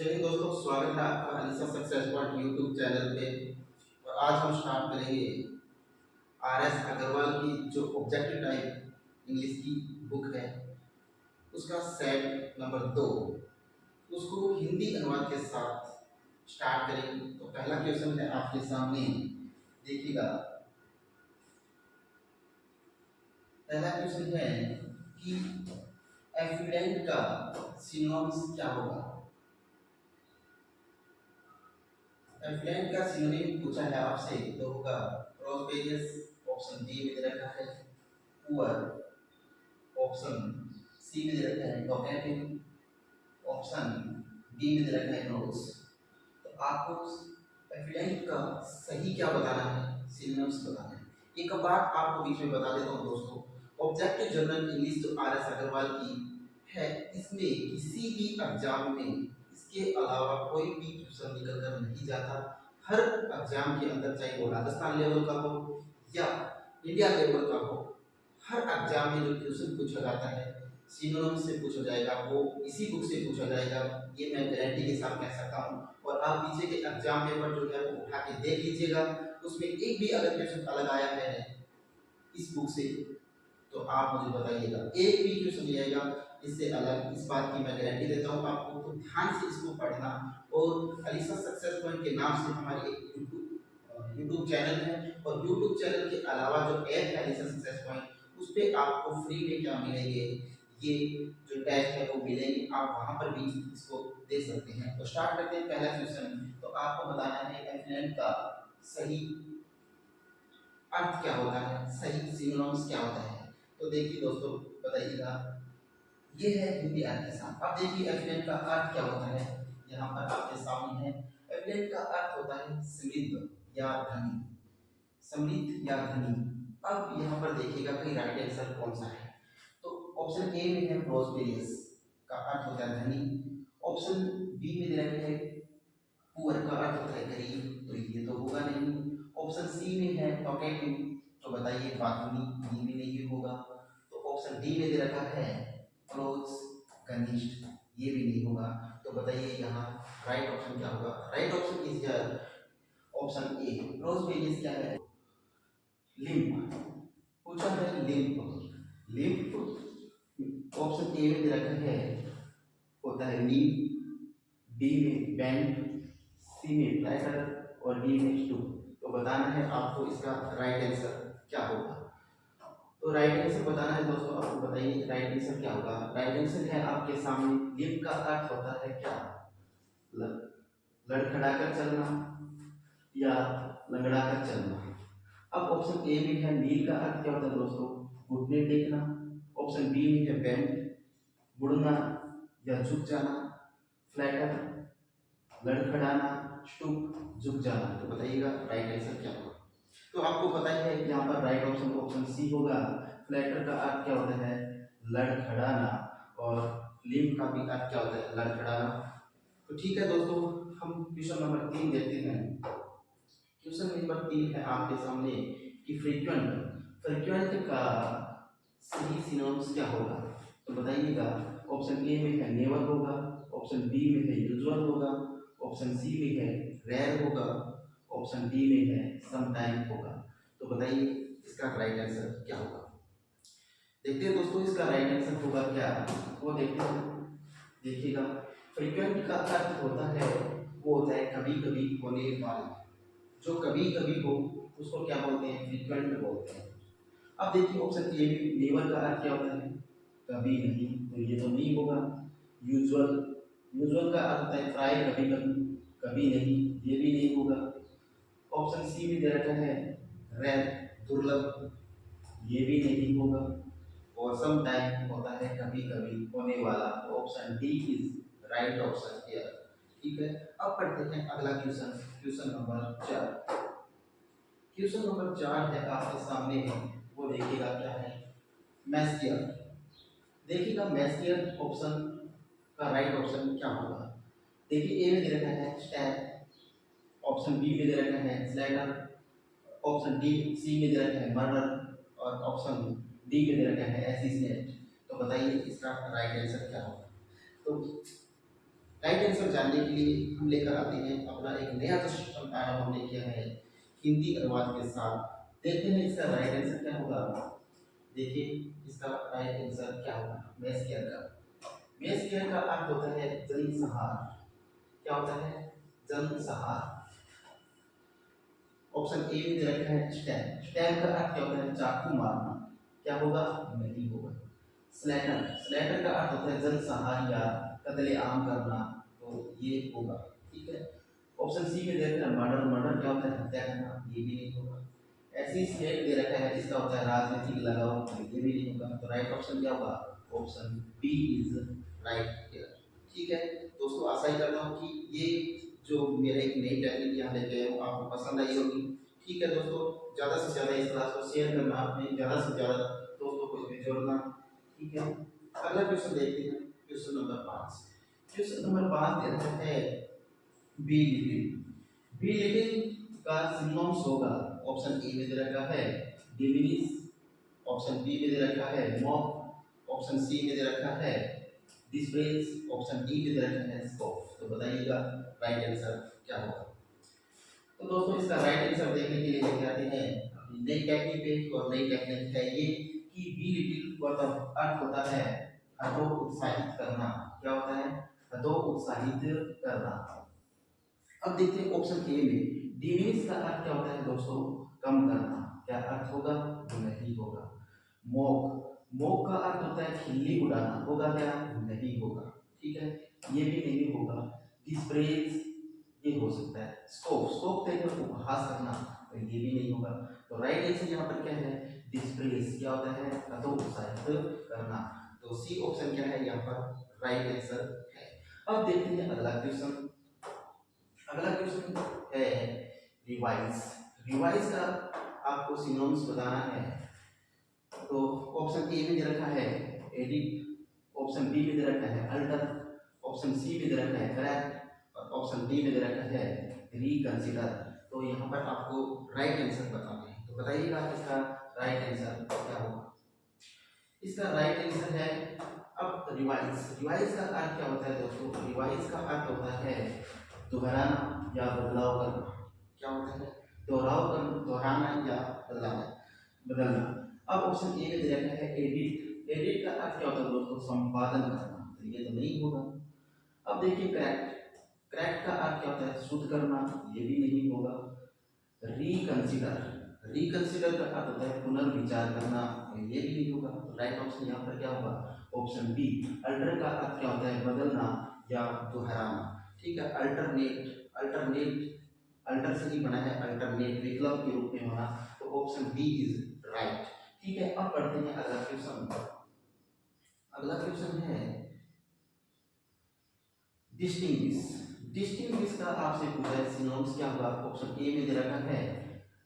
चलिए दोस्तों, स्वागत है आपका Alisa success point YouTube channel पे। और आज हम स्टार्ट करेंगे आर एस अग्रवाल की जो ऑब्जेक्टिव टाइप इंग्लिश की बुक है उसका सेट नंबर 2, उसको हिंदी अनुवाद के साथ स्टार्ट करेंगे। तो पहला क्वेश्चन है आपके सामने, देखिएगा। पहला क्वेश्चन है कि एफिडेंट का सिनोनिम्स क्या होगा। एफिडेंट का सिनोनिम पूछा है आपसे तो होगा प्रोस्पेरियस, ऑप्शन बी में दे रखा है पुअर, ऑप्शन सी में दे रखा है टॉकेटिव, ऑप्शन डी में दे रखा है नोट्स। तो आपको एफिडेंट का सही क्या बताना है, सिनोनिम्स बताना है। एक बात आपको बीच में बता देता हूँ दोस्तों, ऑब्जेक्टिव जनरल इंग्लिश जो आर.एस. अग्रवाल की है, इसमें किसी भी एग्जाम में इसके अलावा कोई भी क्वेश्चन निकल कर नहीं जाता। हर एग्जाम के अंदर, चाहे वो राजस्थान लेवल का हो या इंडिया लेवल का हो, हर एग्जाम में जो क्वेश्चन पूछा जाता है सिनोनिम से पूछा जाएगा, वो इसी बुक से पूछा जाएगा। ये मैं गारंटी के साथ कह सकता हूँ। और आप पीछे के एग्जाम पेपर जो है वो उठा के देख लीजिएगा, उसमें एक भी अगर क्वेश्चन अलग आया है इस बुक से तो आप मुझे बताइएगा, एक भी क्वेश्चन नहीं आएगा इससे अलग। इस बात की मैं गारंटी देता हूँ आपको। तो ध्यान से इसको पढ़ना। और अलीसा सक्सेस पॉइंट के नाम से हमारी एक यूट्यूब चैनल है, और यूट्यूब चैनल के अलावा जो ऐप है अलीसा सक्सेस पॉइंट, उस पर आपको फ्री में क्या मिलेंगे, ये जो टेस्ट है वो मिलेंगे। आप वहां पर भी इसको दे सकते हैं। तो स्टार्ट करते हैं पहला क्वेश्चन। तो आपको बताना है एफिडेंट का सही अर्थ क्या होता है, सही सिनोनिम्स क्या होता है। तो देखिए दोस्तों, बताइएगा। ये है हिंदी अर्थ के साथ। अब देखिए एफिडेंट का अर्थ क्या होता है, यहाँ पर आपके सामने है। एफिडेंट का अर्थ होता है समृद्ध या धनी, समृद्ध या धनी। अब यहाँ पर देखिएगा कि राइट आंसर कौन सा है। तो ऑप्शन ए में है प्रोस्पेरियस, का अर्थ होता है धनी। ऑप्शन बी में दे रखे है पुअर, का अर्थ होता है गरीब, तो ये तो होगा नहीं। ऑप्शन सी में है टॉकेटिव, तो बताइए बातूनी, ये भी नहीं होगा। तो ऑप्शन डी में दे रखा है क्लोज, घनिष्ठ, ये भी नहीं होगा। तो बताइए यहाँ राइट ऑप्शन क्या होगा। Right option is here option A, prosperous क्या है, लिम्प, पूछा है लिम्प। लिम्प ऑप्शन ए में दे रखा है होता है नी, बी में बैंड, सी में फ्लैटर और डी में स्टू। तो बताना है आपको इसका राइट आंसर क्या होगा। तो राइट आंसर बताना है दोस्तों, आपको बताइए राइट आंसर क्या होगा। राइट आंसर है आपके सामने। लिप का अर्थ होता है क्या, लड़खड़ाकर चलना या लंगड़ाकर चलना। अब ऑप्शन ए में है नील, का अर्थ क्या होता है दोस्तों, घुटने टेकना। ऑप्शन बी में है बैंड, मुड़ना या झुक जाना। फ्लैटर, लड़खड़ाना। स्टूप, झुक जाना। तो बताइएगा राइट आंसर क्या होगा। तो आपको पता ही है कि यहाँ पर राइट ऑप्शन ऑप्शन सी होगा। फ्लैटर का अर्थ क्या होता है, लड़खड़ाना, और लिम्प का भी अर्थ क्या होता है, लड़खड़ाना। तो ठीक है दोस्तों, हम क्वेश्चन नंबर 3 देखते हैं। क्वेश्चन नंबर 3 है आपके सामने कि फ्रीक्वेंट, फ्रीक्वेंट का सही सिनोनिम्स क्या होगा। तो बताइएगा। ऑप्शन ए में है नेवर होगा, ऑप्शन बी में है यूजुअल होगा, ऑप्शन सी में है रेयर होगा, ऑप्शन डी में है समटाइम होगा। तो बताइए इसका राइट आंसर क्या होगा। देखते हैं दोस्तों इसका राइट आंसर होगा क्या, वो देखते हैं। देखिएगा, फ्रीक्वेंट का अर्थ होता है, वो होता है कभी कभी होने वाला। जो कभी कभी हो उसको क्या बोलते हैं, फ्रीक्वेंट बोलते हैं। अब देखिए ऑप्शन ए में नेवर का अर्थ क्या होता है, कभी नहीं, तो ये तो नहीं होगा। यूजुअल, यूजुअल का अर्थ होता है प्राय कभी कभी, कभी नहीं, ये भी नहीं होगा। ऑप्शन सी में दे रखा है रेयर, दुर्लभ, ये भी नहीं होगा। और सम टाइम होता है कभी कभी होने वाला। तो option D is right option here. ठीक है, अब पढ़ते हैं अगला question, question number 4। Question number 4 है आपके सामने है, वो देखिएगा क्या है, मैस्टियर। देखिएगा मैस्टियर ऑप्शन का राइट ऑप्शन क्या होगा। देखिए ए में दे रखा है स्टैप, ऑप्शन बी में दे रखा है स्लाइडर, ऑप्शन डी सी में दे रखा है मर्डर, और ऑप्शन डी में दे रखा है एसिस्टेंट। तो बताइए इसका राइट आंसर क्या होगा। तो राइट आंसर जानने के लिए हम लेकर आते हैं अपना एक नया जो सिस्टम आया हमने किया है हिंदी अनुवाद के साथ। देखते हैं इसका राइट आंसर क्या होगा। देखिए इसका राइट आंसर क्या होगा। मेष केयर का, मेष केयर का अर्थ होता है जनसंहार। क्या होता है? जनसंहार। ऑप्शन ए में दे रखा है स्टैब, स्टैब का अर्थ क्या होता है? चाकू मारना। क्या होगा? नहीं होगा। स्लैटर, स्लैटर का अर्थ होता है जनसंहार या कत्लेआम करना, तो ये होगा। ठीक है। ऑप्शन सी में दे रखा है मर्डर, मर्डर क्या होता है? हत्या करना, ये भी नहीं होगा। ऐसी स्टेट दे रखा है जिसका होता है राजनीतिक लगाव, तो ये भी नहीं होगा। तो राइट ऑप्शन क्या होगा? Option B is right here. ठीक है दोस्तों, आशा ही करता हूँ कि ये जो मेरा एक नई टेक्निक यहाँ लेके आया हूँ आपको पसंद आई होगी। ठीक है दोस्तों, ज़्यादा से ज़्यादा इस क्लास को शेयर करना, अपने ज़्यादा से ज़्यादा दोस्तों को इसमें जोड़ना। ठीक है, अगला क्वेश्चन देखते हैं। क्वेश्चन नंबर 5, क्वेश्चन नंबर 5 दे रखा है बी लिटिल। बी लिटिल का सिनोनिम्स होगा। ऑप्शन ए में दे रखा है डिमिनिश, ऑप्शन बी में दे रखा है मॉक, ऑप्शन सी में दे रखा है डिस्प्रेस, ऑप्शन डी में दे रखा है स्कॉफ। तो बताइएगा राइट आंसर क्या होगा। तो दोस्तों इसका राइट आंसर देखने के लिए लेके आते हैं अपनी नई टेक्निक पे। और नई टेक्निक है ये कि बी लिटिल का अर्थ होता है हतोत्साहित करना। क्या होता है? हतोत्साहित करना। अब देखते हैं ऑप्शन ए में डिमिनिश का अर्थ क्या होता है दोस्तों? कम करना। क्या अर्थ होगा? नहीं होगा। मोक, मोक का अर्थ होता है खिल्ली उड़ाना। होगा क्या? नहीं होगा। ठीक है, ये भी नहीं होगा। डिस्प्रेज ये हो सकता है। स्कोप, स्कोप देखकर उपहास करना, तो ये भी नहीं होगा। तो राइट आंसर यहाँ पर क्या है? डिस्प्रेज। क्या होता है? हतोत्साहित करना। तो सी ऑप्शन क्या है यहाँ पर राइट आंसर है। अब देखते हैं अगला क्वेश्चन। अगला क्वेश्चन है रिवाइज। रिवाइज का आपको सिनोनिम्स बताना है। तो ऑप्शन ए में दे रखा है एडिट, ऑप्शन बी में दे रखा है अल्टर, ऑप्शन सी में दे रखा है करेक्ट, और ऑप्शन डी में दे रखा है रिकंसीडर। तो यहाँ पर आपको राइट आंसर बताना है। तो बताइएगा इसका राइट आंसर क्या होगा। इसका राइट आंसर है अब रिवाइज। रिवाइज का अर्थ क्या होता है दोस्तों? रिवाइज का अर्थ होता है दोहराना या बदलाव करना। क्या होता है? दोहराना या बदलना। अब ऑप्शन ए में दे रखा है एडिट। एडिट का अर्थ क्या होता है दोस्तों? संपादन करना, तो ये तो नहीं होगा। अब देखिए करेक्ट, करेक्ट का अर्थ क्या होता है? शुद्ध करना, ये भी नहीं होगा। रिकंसिडर, रिकंसिडर का अर्थ होता है पुनर्विचार करना, ये भी नहीं होगा। तो राइट ऑप्शन यहाँ पर क्या होगा? Option B. अल्टर का अर्थ क्या होता है? बदलना या दोहराना। ठीक है, अल्टरनेट, अल्टरनेट अल्टर से ही बना है, अल्टरनेट विकल्प के रूप में होना। तो ऑप्शन बी इज राइट। ठीक है, अब पढ़ते हैं अगला क्वेश्चन। अगला क्वेश्चन है डिस्टिंग्विश। डिस्टिंग्विश का आपसे पूछा है सिनोनिम्स क्या होगा। ऑप्शन ए में दे रखा है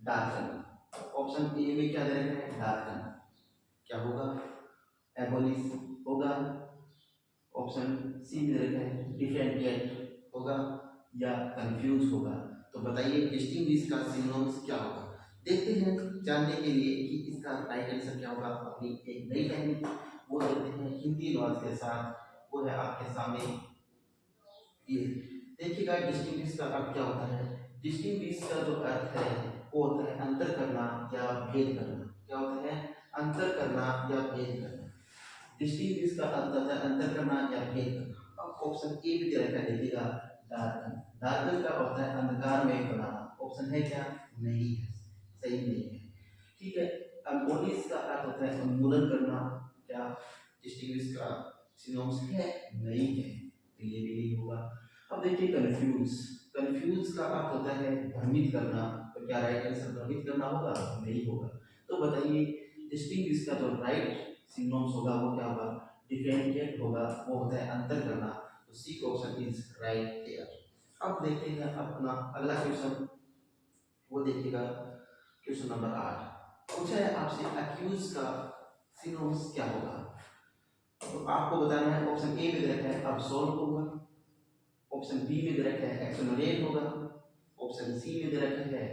डार्कन, ऑप्शन ए में क्या दे रखा है? डार्कन। क्या होगा? एबोलिश होगा। ऑप्शन सी में दे रखा है डिफरेंशिएट होगा या कंफ्यूज होगा। तो बताइए डिस्टिंग्विश का सिनोनिम्स क्या होगा। देखते हैं जानने के लिए कि इसका राइट आंसर क्या होगा। अपनी एक नई टेक्निक वो देखते हैं हिंदी अनुवाद के साथ, वो है आपके सामने ये। देखिएगा डिस्टिंग्विश का अर्थ क्या होता है। डिस्टिंग्विश का जो अर्थ है वो होता है अंतर करना या भेद करना। क्या होता है? अंतर करना या भेद करना। डिस्टिंग्विश का अर्थ होता है अंतर करना या भेद करना। अब ऑप्शन ए भी दे रखा है, देखिएगा डार्कन। डार्कन का होता है अंधकार में बनाना। ऑप्शन है क्या? नहीं है, सही नहीं है। ठीक है, अनमोलिश का अर्थ होता है उन्मूलन करना। क्या डिस्टिंग्विश का सिनोनिम्स है? नहीं है, तो ये भी नहीं होगा। अब देखिए कंफ्यूज। कंफ्यूज का अर्थ होता है भ्रमित करना। तो क्या राइट आंसर भ्रमित करना होगा? नहीं होगा। तो बताइए डिस्टिंग्विश का जो राइट सिनोनिम्स होगा वो क्या होगा? डिफरेंशिएट होगा, वो होता है अंतर करना। तो C option is right here. अब देखते हैं अपना अगला क्वेश्चन, वो देखिएगा क्वेश्चन नंबर 8। पूछा है आपसे अक्यूज का सिनोनिम्स क्या होगा। तो आपको बताना है। ऑप्शन ए में दे रखा है अब्सोल्व होगा, ऑप्शन बी में दे रखा है एक्सोनरेट होगा, ऑप्शन सी में दे रखा है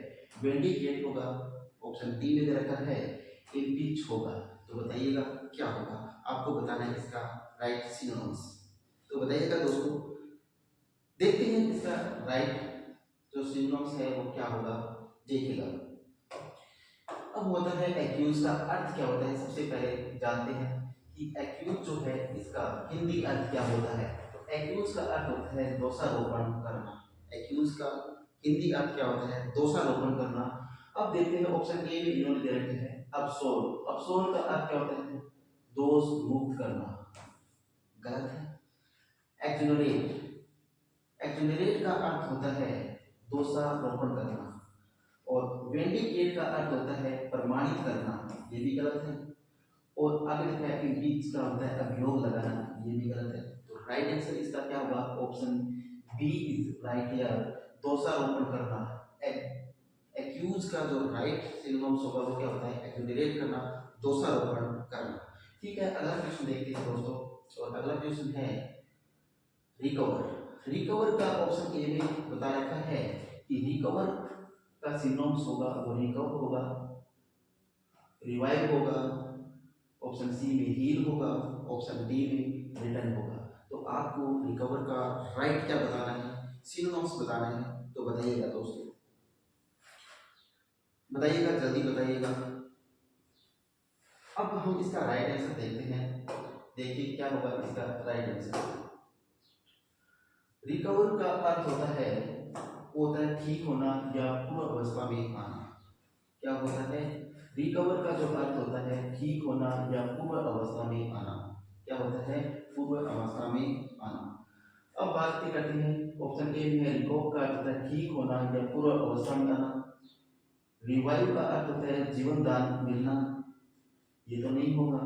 विंडिकेट होगा, ऑप्शन डी में दे रखा है इम्पीच होगा। तो बताइएगा क्या होगा। आपको बताना है इसका राइट सिनोनिम्स। तो बताइएगा दोस्तों देखते हैं इसका राइट जो सिनोनिम्स है वो क्या होगा, देखिएगा। अब होता है एक्यूज का अर्थ क्या होता है, सबसे पहले जानते हैं कि एक्यूज जो है इसका हिंदी अर्थ क्या होता है। तो एक्यूज का अर्थ होता है दोषारोपण करना। एक्यूज का हिंदी अर्थ क्या होता है, दोषारोपण करना। अब देखते हैं ऑप्शन ए में इन्होंने दे रखे हैं अबसोल। अबसोल का अर्थ क्या होता है, दोष मुक्त करना, गलत है। एक्सोनरेट, एक्सोनरेट का अर्थ होता है दोषारोपण करना। और विंडिकेट का अर्थ होता है प्रमाणित करना, ये भी गलत है। और आगे लिखा है कि बीच का होता है अभियोग लगाना, ये भी गलत है। तो राइट आंसर इसका क्या होगा, option B is right here, दोषारोपण करना। एक्यूज का जो राइट सिनोनिम्स होगा वो क्या होता है, एक्यूजरेट करना, दोषारोपण करना। ठीक है, अगला क्वेश्चन देखते हैं दोस्तों। और अगला क्वेश्चन है रिकवर। रिकवर का ऑप्शन ए में बता रखा है कि रिकवर का सिनोनिम्स होगा वो रिकवर होगा, रिवाइव होगा, ऑप्शन सी में हील होगा, ऑप्शन डी में रिटर्न होगा। तो आपको रिकवर का राइट क्या बताना है, सिनोनिम्स बताना है, तो बताइएगा दोस्तों, बताइएगा, जल्दी बताइएगा। अब हम इसका राइट आंसर देखते हैं, देखिए क्या होगा इसका राइट आंसर। रिकवर का अर्थ होता है ठीक होना या पूर्व अवस्था में आना। क्या होता है, रिकवर का जो अर्थ होता है ठीक होना या पूर्व अवस्था में आना। क्या होता है, पूर्व अवस्था में आना। अब बात करते हैं ऑप्शन ए में रिकवर का अर्थ होता है ठीक होना या पूर्व अवस्था में आना। रिवाइव का अर्थ होता है जीवन दान मिलना, ये तो नहीं होगा।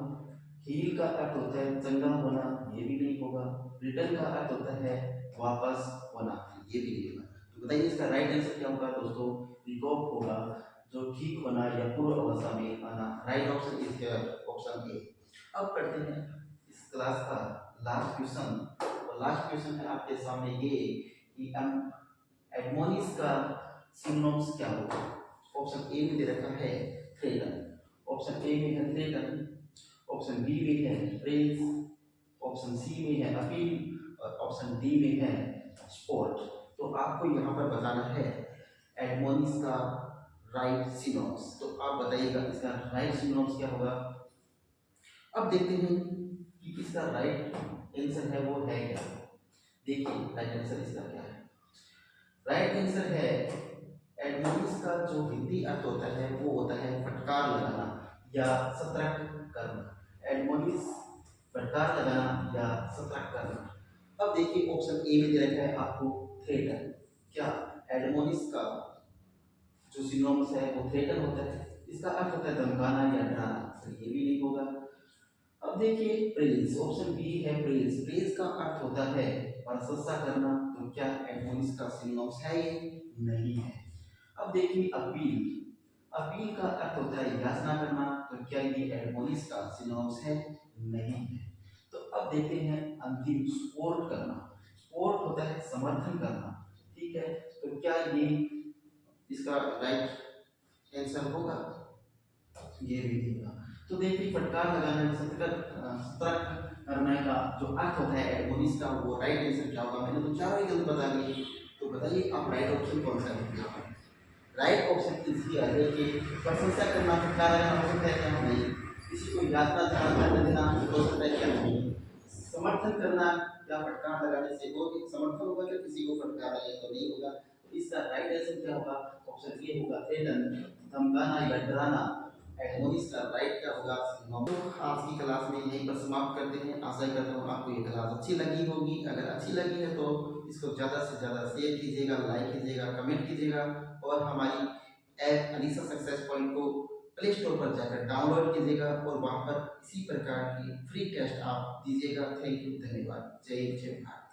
हील का अर्थ होता है चंगा होना, ये भी नहीं होगा। रिटर्न का अर्थ होता है वापस होना, ये भी नहीं होगा। तो बताइए इसका राइट आंसर क्या होगा दोस्तों, रिकवर होगा जो ठीक होना या पूर्व अवस्था में आना। Right option is here, option ए। अब करते हैं इस क्लास का लास्ट क्वेश्चन। और लास्ट क्वेश्चन है आपके सामने ये कि एडमोनिस का सिनोनिम्स क्या होगा। ऑप्शन ए में दे रखा है थ्रेटन, ऑप्शन ए में है थ्रेटन, ऑप्शन बी में है प्रेज, ऑप्शन सी में है अपील, और ऑप्शन डी में है स्पोर्ट। तो आपको यहाँ पर बताना है एडमोनिस का राइट सिनोनिम्स। तो आप बताइएगा इसका राइट सिनोनिम्स क्या होगा। अब देखते हैं कि इसका राइट आंसर है वो है क्या। देखिए राइट आंसर इसका क्या है। राइट आंसर है एडमोनिस का जो हिंदी अर्थ होता है वो होता है फटकार लगाना या सतर्क करना। एडमोनिस फटकार लगाना या सतर्क करना। अब देखिए ऑप्शन ए में दे रखा है आपको थ्रेटन। क्या एडमोनिस का जो सिनोनिम्स है वो थ्रेटन होता है, इसका अर्थ होता है धमकाना या डराना, तो ये भी नहीं होगा। अब देखिए प्रेज, ऑप्शन बी है प्रेज। प्रेज का अर्थ होता है प्रशंसा करना, तो क्या एडमोनिस का सिनोनिम्स है ये, नहीं है। अब देखिए अपील, अपील का अर्थ होता है याचना करना, तो क्या ये एडमोनिस का सिनोनिम्स है, नहीं है। तो अब देखते हैं अंतिम सपोर्ट करना। सपोर्ट होता है समर्थन करना, ठीक है। तो क्या ये इसका राइट आंसर होगा, ये भी देगा। तो देखिए फटकार लगाना सतर्क करने का जो अर्थ होता है एडमोनिस का, वो राइट आंसर क्या होगा। मैंने तो चारों ही गलत बता दिए, तो बताइए आप राइट ऑप्शन कौन सा है। Right option is here. देखिए प्रशंसा करना, फटकार लगाना हो सकता है क्या, नहीं। किसी को यातना देना हो सकता है क्या, नहीं। समर्थन करना या फटकार लगाने से वो समर्थन होगा क्या, किसी को फटकार लगाए तो नहीं होगा। इसका राइट आंसर क्या होगा, ऑप्शन ए होगा थ्रेटन, धमकाना या डराना। एडमोनिस का राइट क्या होगा, तो आज की क्लास में यहीं पर समाप्त करते हैं। आशा करता हूँ आपको ये क्लास अच्छी लगी होगी। अगर अच्छी लगी है तो इसको ज़्यादा से ज़्यादा शेयर कीजिएगा, लाइक कीजिएगा, कमेंट कीजिएगा। और हमारी ऐप अलीसा सक्सेस पॉइंट को प्ले स्टोर पर जाकर डाउनलोड कीजिएगा और वहाँ पर इसी प्रकार की फ्री टेस्ट आप दीजिएगा। थैंक यू, धन्यवाद। जय हिंद, जय भारत।